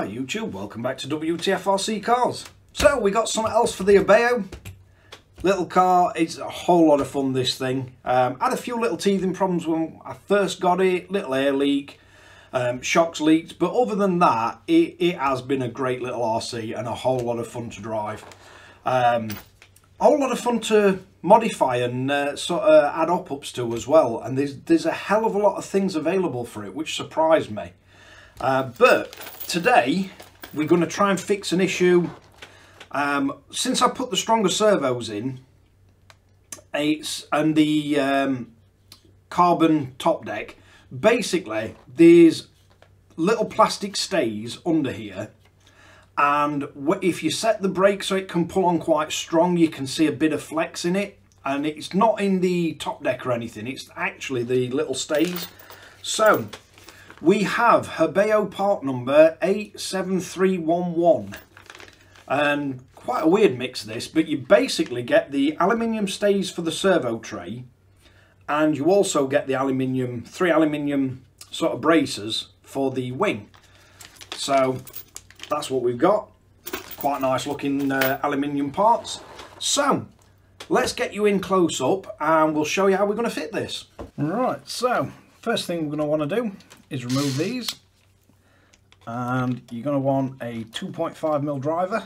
Hi YouTube, welcome back to Wtf Rc Cars. So we got something else for the Hobao. Little car, it's a whole lot of fun, this thing. Had a few little teething problems when I first got it, little air leak, shocks leaked, but other than that, it has been a great little RC and a whole lot of fun to drive. A whole lot of fun to modify and sort of add up-ups to as well, and there's a hell of a lot of things available for it, which surprised me. But today we're going to try and fix an issue. Since I put the stronger servos in, and the carbon top deck, basically there's little plastic stays under here, and if you set the brake so it can pull on quite strong, you can see a bit of flex in it, and it's not in the top deck or anything, it's actually the little stays. So we have Hobao part number 87311, and quite a weird mix this, but you basically get the aluminium stays for the servo tray, and you also get the three aluminium sort of braces for the wing. So that's what we've got. Quite nice looking aluminium parts. So let's get you in close up and we'll show you how we're going to fit this. Right, so first thing we're going to want to do is remove these, and you're going to want a 2.5mm driver.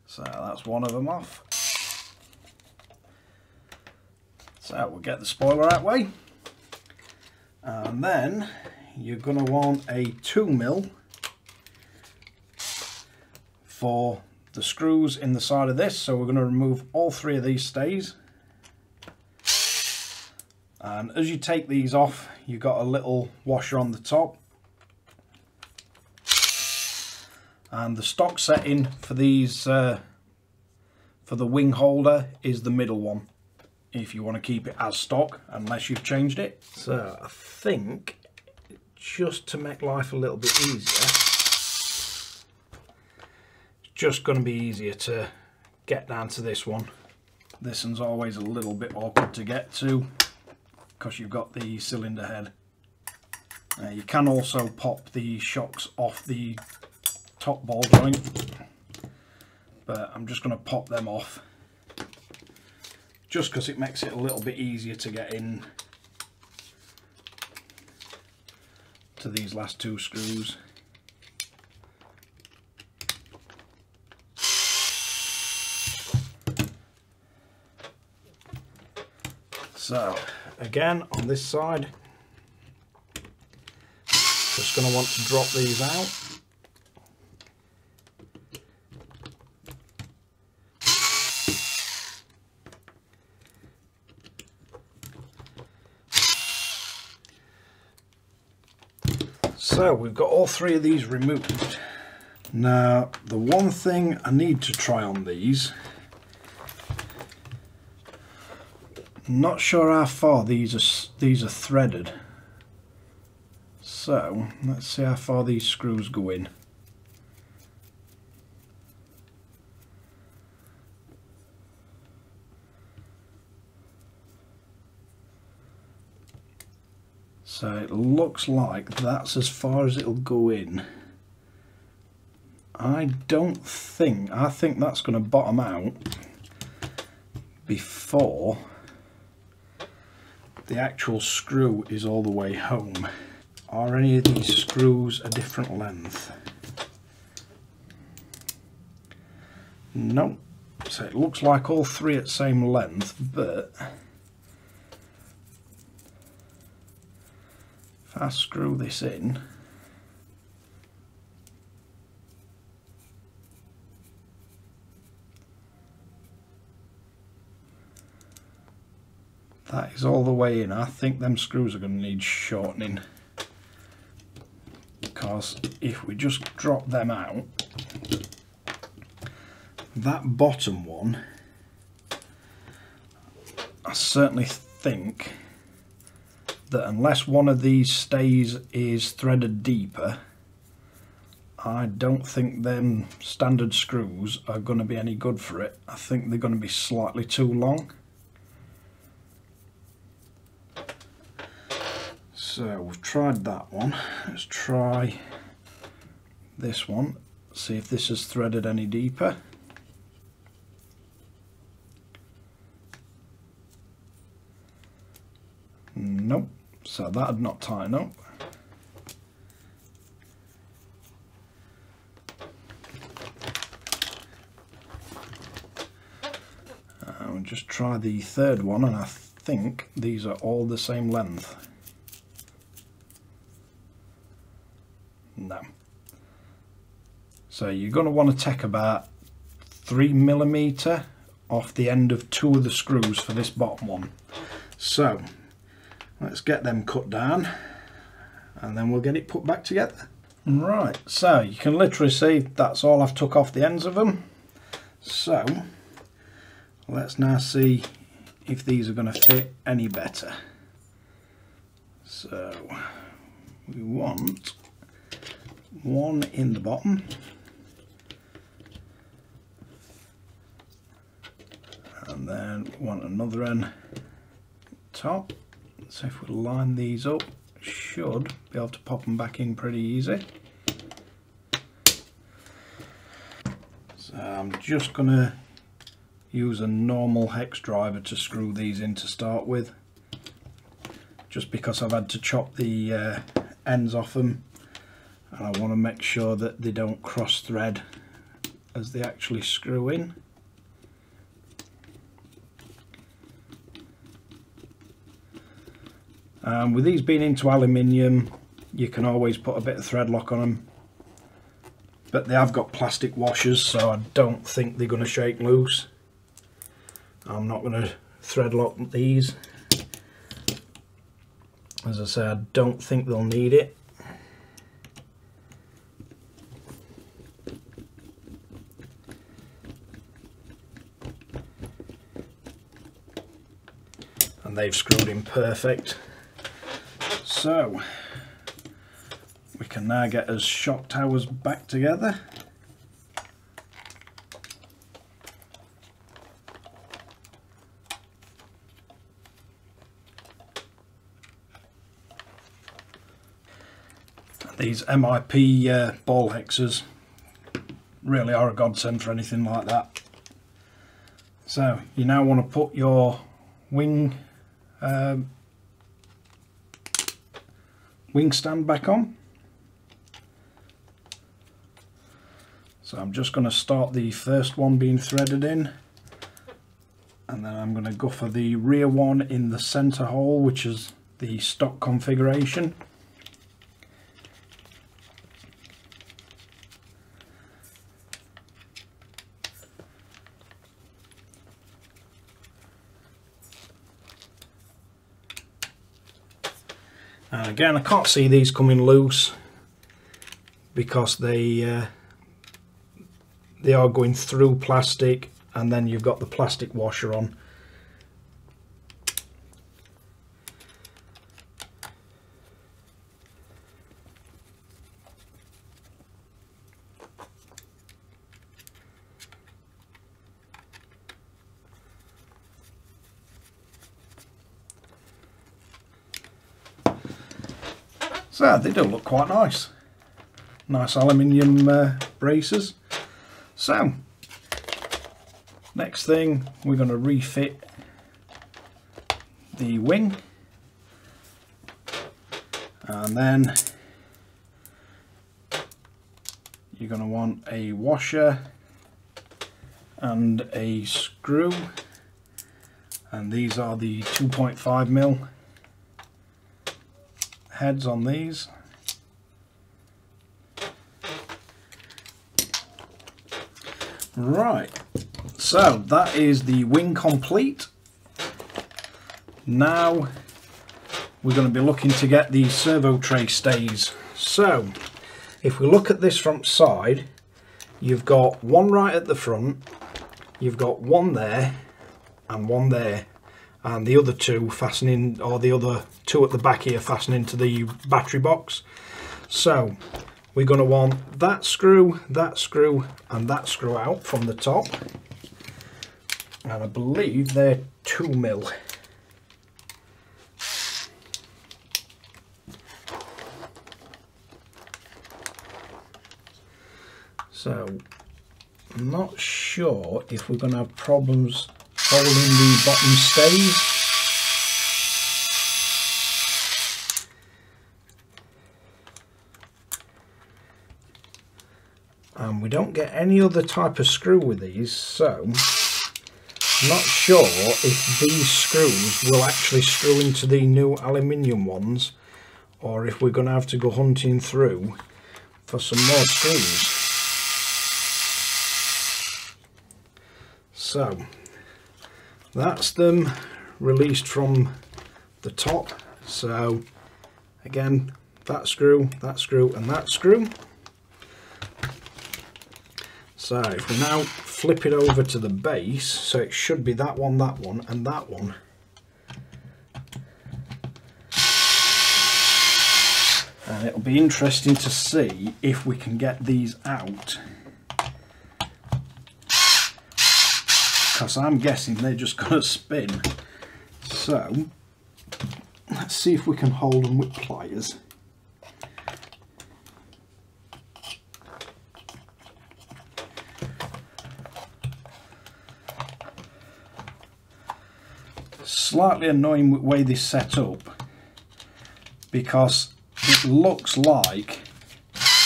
So that's one of them off. So we'll get the spoiler out way, and then you're going to want a 2mm for the screws in the side of this. So we're going to remove all three of these stays. And as you take these off, you've got a little washer on the top. And the stock setting for these, for the wing holder, is the middle one, if you want to keep it as stock, unless you've changed it. So I think, just to make life a little bit easier, it's just going to be easier to get down to this one. This one's always a little bit awkward to get to, because you've got the cylinder head. You can also pop the shocks off the top ball joint, but I'm just going to pop them off just because it makes it a little bit easier to get in to these last two screws. So again, on this side, just going to want to drop these out. So we've got all three of these removed. Now the one thing I need to try on these, not sure how far these are threaded, so let's see how far these screws go in. So it looks like that's as far as it'll go in. I think that's going to bottom out before the actual screw is all the way home. Are any of these screws a different length? No. So it looks like all three at the same length, but if I screw this in, that is all the way in. I think them screws are going to need shortening, because if we just drop them out, that bottom one, I certainly think that unless one of these stays is threaded deeper, I don't think them standard screws are going to be any good for it. I think they're going to be slightly too long. So we've tried that one. Let's try this one, see if this is threaded any deeper. Nope, so that had not tightened up. We'll just try the third one, and I think these are all the same length. No. So you're going to want to take about 3mm off the end of 2 of the screws for this bottom one. So let's get them cut down and then we'll get it put back together. Right, so you can literally see that's all I've took off the ends of them. So let's now see if these are going to fit any better. So we want one in the bottom, and then we want another end top. So if we line these up, should be able to pop them back in pretty easy. So I'm just going to use a normal hex driver to screw these in to start with, just because I've had to chop the ends off them, and I want to make sure that they don't cross thread as they actually screw in. With these being into aluminium, you can always put a bit of thread lock on them, but they have got plastic washers, so I don't think they're going to shake loose. I'm not going to thread lock these. As I say, I don't think they'll need it. And they've screwed in perfect. So we can now get our shock towers back together. These MIP ball hexes really are a godsend for anything like that. So you now want to put your wing stand back on. So I'm just going to start the first one being threaded in, and then I'm going to go for the rear one in the center hole, which is the stock configuration. And again, I can't see these coming loose because they are going through plastic, and then you've got the plastic washer on. So they do look quite nice. Nice aluminium braces. So next thing, we're going to refit the wing, and then you're going to want a washer and a screw, and these are the 2.5mm heads on these. Right, so that is the wing complete. Now we're going to be looking to get the servo tray stays. So if we look at this front side, you've got one right at the front, you've got one there and one there, and the other two fastening, or the other two at the back here fastening to the battery box. So we're going to want that screw, and that screw out from the top, and I believe they're 2mm. So I'm not sure if we're going to have problems holding the bottom stays. And we don't get any other type of screw with these, so I'm not sure if these screws will actually screw into the new aluminium ones, or if we're going to have to go hunting through for some more screws. So that's them released from the top. So again, that screw, and that screw. So if we now flip it over to the base, so it should be that one, and that one. And it'll be interesting to see if we can get these out, because I'm guessing they're just going to spin. So let's see if we can hold them with pliers. Slightly annoying with the way this is set up, because it looks like, let's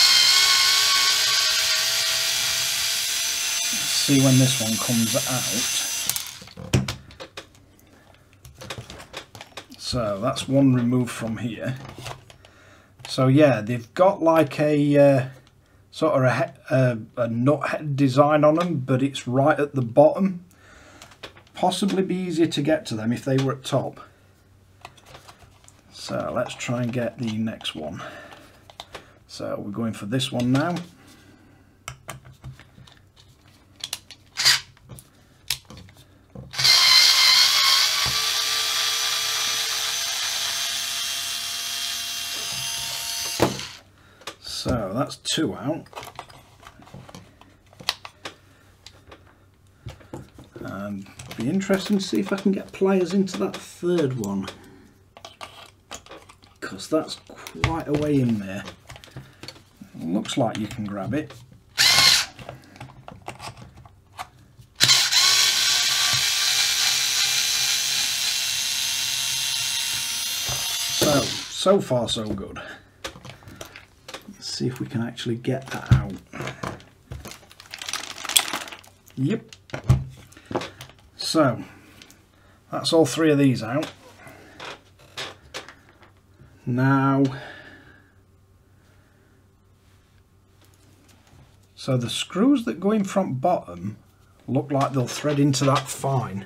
see when this one comes out. So that's one removed from here. So yeah, they've got like a sort of a nut head design on them, but it's right at the bottom. Possibly be easier to get to them if they were at top. So let's try and get the next one. So we're going for this one now. So that's two out. And be interesting to see if I can get pliers into that third one, because that's quite a way in there. Looks like you can grab it. So far so good. Let's see if we can actually get that out. Yep. So that's all three of these out. Now, so the screws that go in front bottom look like they'll thread into that fine,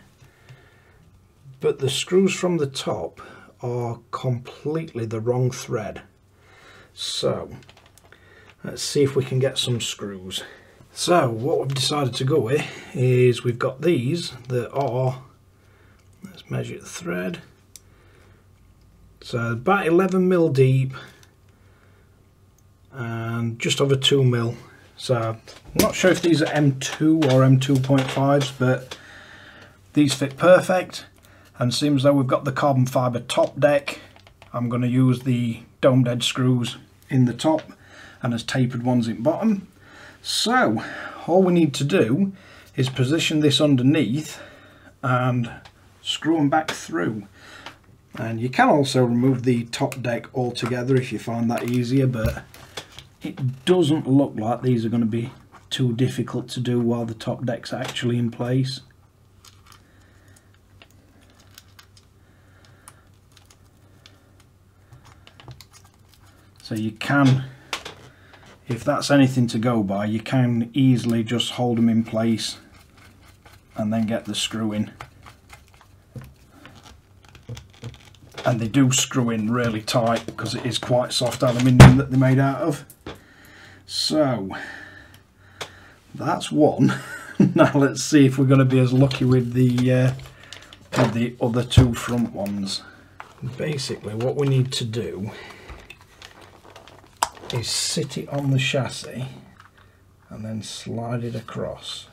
but the screws from the top are completely the wrong thread. So let's see if we can get some screws. So what we've decided to go with is we've got these that are, let's measure the thread, so about 11mm deep and just over 2mm. So I'm not sure if these are M2 or M2.5s, but these fit perfect. And seems though we've got the carbon fibre top deck, I'm going to use the domed edge screws in the top and as tapered ones in bottom. So all we need to do is position this underneath and screw them back through. And you can also remove the top deck altogether if you find that easier, but it doesn't look like these are going to be too difficult to do while the top deck's actually in place. So you can, if that's anything to go by, you can easily just hold them in place and then get the screw in. And they do screw in really tight because it is quite soft aluminium that they're made out of. So that's one. Now let's see if we're going to be as lucky with the other two front ones. Basically what we need to do is sit it on the chassis and then slide it across.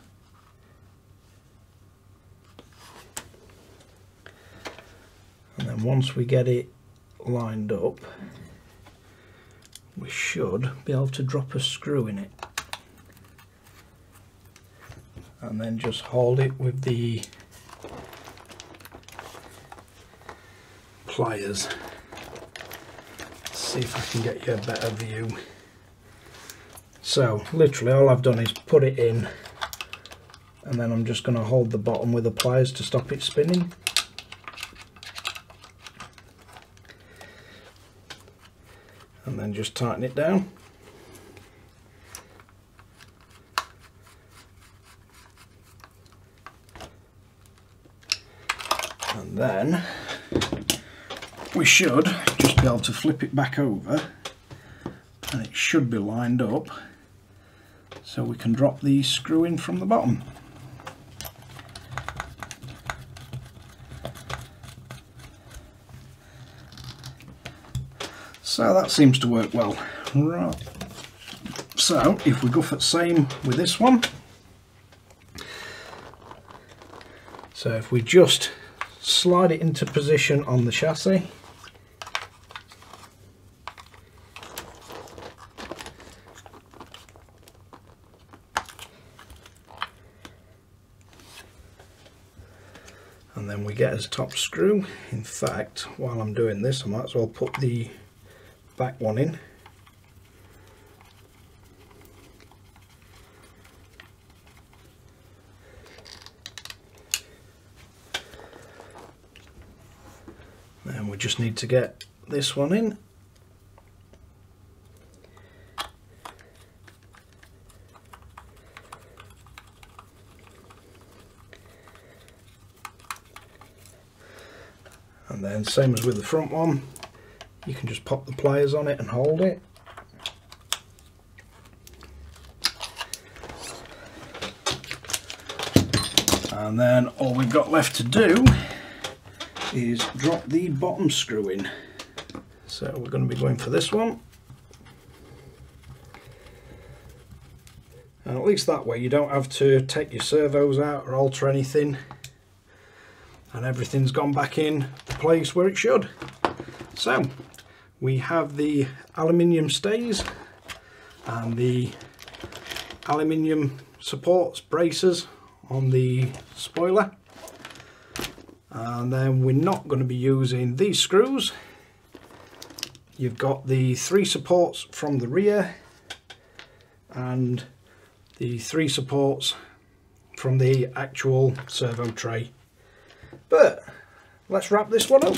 And then once we get it lined up, we should be able to drop a screw in it. and then just hold it with the pliers. Let's see if I can get you a better view. So literally all I've done is put it in, and then I'm just going to hold the bottom with the pliers to stop it spinning. And then just tighten it down. And then we should just be able to flip it back over, and it should be lined up so we can drop the screw in from the bottom. So that seems to work well. Right. So if we go for the same with this one, so if we just slide it into position on the chassis, and then we get as top screw. In fact, while I'm doing this, I might as well put the back one in. Then we just need to get this one in. And then same as with the front one, you can just pop the pliers on it and hold it. And then all we've got left to do is drop the bottom screw in. So we're going to be going for this one. And at least that way you don't have to take your servos out or alter anything, and everything's gone back in the place where it should. So we have the aluminium stays and the aluminium supports, braces on the spoiler, and then we're not going to be using these screws. You've got the 3 supports from the rear and the 3 supports from the actual servo tray. But let's wrap this one up.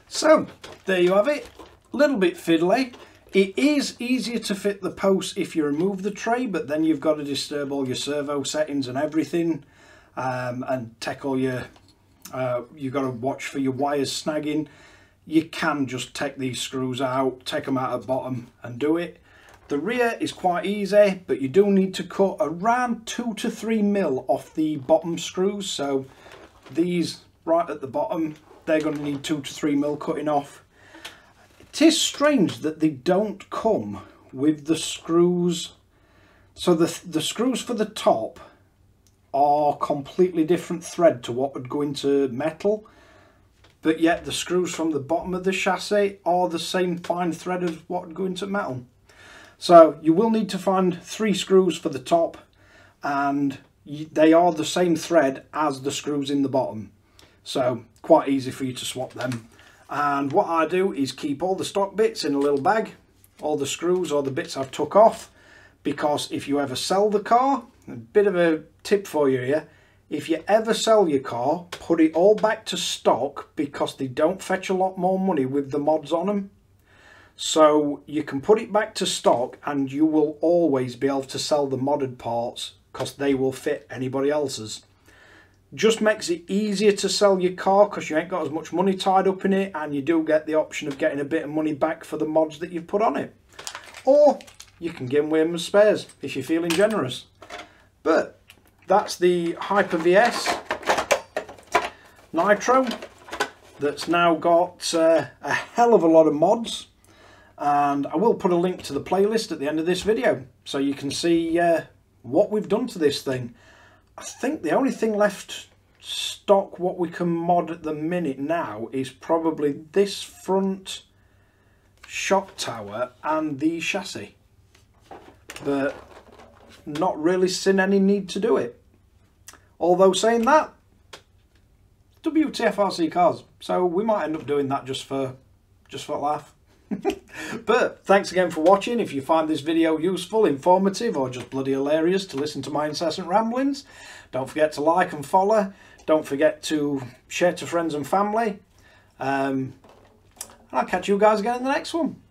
So there you have it. A little bit fiddly. It is easier to fit the posts if you remove the tray, but then you've got to disturb all your servo settings and everything, and take all your you've got to watch for your wires snagging. You can just take these screws out, take them out of the bottom and do it. The rear is quite easy, but you do need to cut around 2 to 3 mil off the bottom screws. So these right at the bottom, they're going to need 2 to 3 mil cutting off. It is strange that they don't come with the screws. So the screws for the top are completely different thread to what would go into metal, but yet the screws from the bottom of the chassis are the same fine thread as what would go into metal. So you will need to find 3 screws for the top, and they are the same thread as the screws in the bottom. So quite easy for you to swap them. And what I do is keep all the stock bits in a little bag, all the screws or the bits I've took off, because if you ever sell the car, a bit of a tip for you here, if you ever sell your car, put it all back to stock, because they don't fetch a lot more money with the mods on them. So you can put it back to stock and you will always be able to sell the modded parts, because they will fit anybody else's. Just makes it easier to sell your car, because you ain't got as much money tied up in it, and you do get the option of getting a bit of money back for the mods that you've put on it. Or you can give them as spares if you're feeling generous. But that's the Hyper VS Nitro that's now got a hell of a lot of mods, and I will put a link to the playlist at the end of this video so you can see what we've done to this thing. I think the only thing left stock what we can mod at the minute now is probably this front shock tower and the chassis, but not really seen any need to do it. Although saying that, Wtf Rc Cars, so we might end up doing that just for a laugh. But thanks again for watching. If you find this video useful, informative, or just bloody hilarious to listen to my incessant ramblings, don't forget to like and follow. Don't forget to share to friends and family. And I'll catch you guys again in the next one.